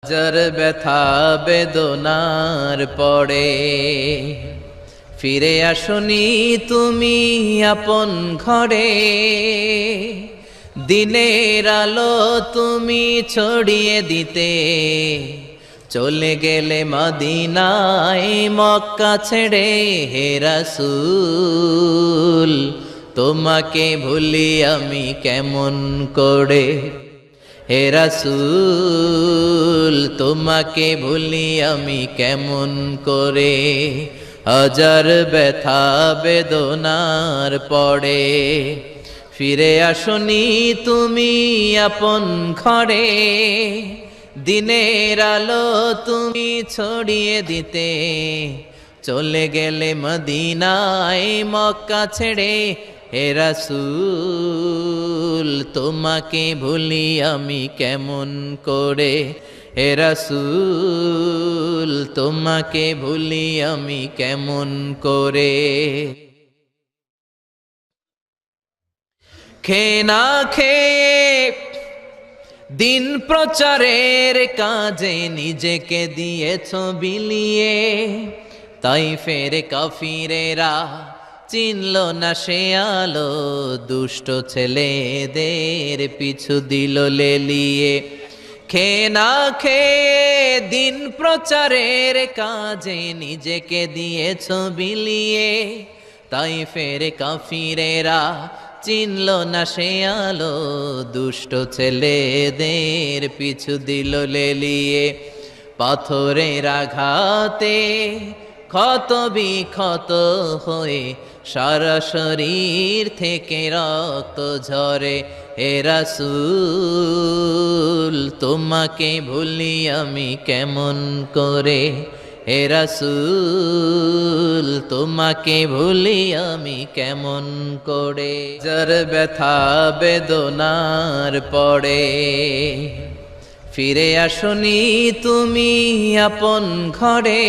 হাজার ব্যথা বেদনার পরে ফিরে আসনি তুমি আপন ঘরে। দিনের আলো তুমি ছড়িয়ে দিতে চলে গেলে মদিনায় মক্কা ছেড়ে। হে রাসূল তোমাকে ভুলি আমি কেমন করে। হে রাসূল তোমাকে ভুলি আমি কেমন করে। হাজার ব্যথা বেদনার পরে ফিরে আসনি তুমি আপন ঘরে। দিনের আলো তুমি ছড়িয়ে দিতে চলে গেলে মদিনায় মক্কা ছেড়ে। হে রাসূল তোমাকে ভুলি আমি কেমন করে। হে রাসূল তোমাকে ভুলি আমি কেমন করে। খেয়ে না খেয়ে দিন প্রচারের কাজে নিজেকে দিয়েছ বিলিয়ে। তাইফের কাফিরেরা চিনল না সে আলো, দুষ্ট ছেলেদের পিছু দিল লেলিয়ে। খেয়ে না খেয়ে দিন প্রচারের কাজে নিজেকে দিয়েছ বিলিয়ে। তাইফের কাফিরেরা চিনল না সে আলো, দুষ্ট ছেলেদের পিছু দিল লেলিয়ে। পাথরের আঘাতে ক্ষত বিক্ষত হয়ে সারা শরীর থেকে রক্ত ঝরে। হে রাসূল তোমাকে ভুলি আমি কেমন করে। হে রাসূল তোমাকে ভুলি আমি কেমন করে। যার ব্যথা বেদনার পরে ফিরে আসনি তুমি আপন ঘরে।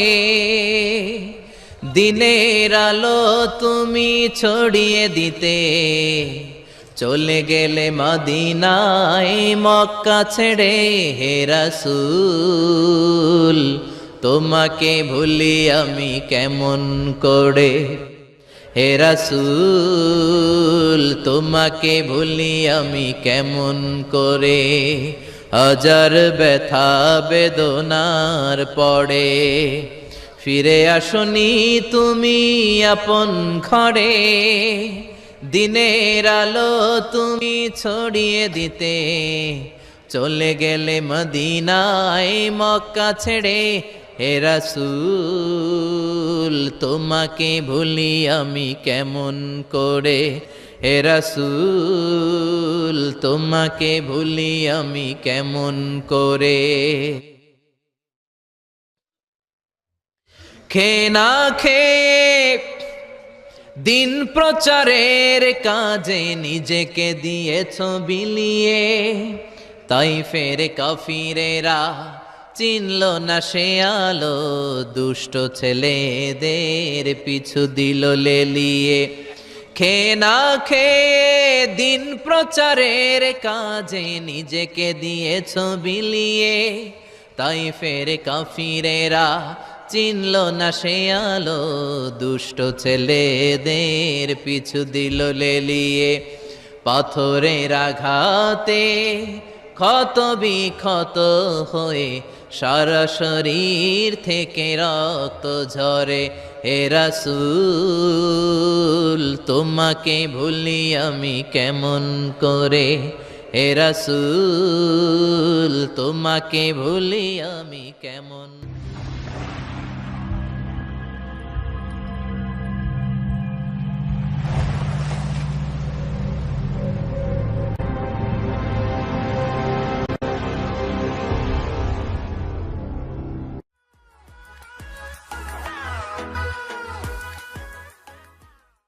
দিনের আলো তুমি ছড়িয়ে দিতে চলে গেলে মদিনায় মক্কা ছেড়ে। হে রাসূল তোমাকে ভুলি আমি কেমন করে। হে রাসূল তোমাকে ভুলি আমি কেমন করে। হাজার ব্যথা বেদনার পরে ফিরে আসনি তুমি আপন ঘরে। দিনের আলো তুমি ছড়িয়ে দিতে চলে গেলে মদিনায় মক্কা ছেড়ে। হে রাসূল তোমাকে ভুলি আমি কেমন করে। হে রাসূল তোমাকে ভুলি আমি কেমন করে। খেয়ে না খেয়ে দিন প্রচারের কাজে নিজেকে দিয়েছ বিলিয়ে। তাইফের কাফিরেরা চিনল না সে আলো, দুষ্ট ছেলেদের পিছু দিল লেলিয়ে। খেয়ে না খেয়ে দিন প্রচারের কাজে নিজেকে দিয়েছ বিলিয়ে। তাইফের কাফিরেরা চিনল না সে আলো, দুষ্ট ছেলেদের পিছু দিল লেলিয়ে। পাথরের আঘাতে ক্ষত বিক্ষত হয়ে সারা শরীর থেকে রক্ত ঝরে। হে রাসূল তোমাকে ভুলি আমি কেমন করে। হে রাসূল তোমাকে ভুলি আমি কেমন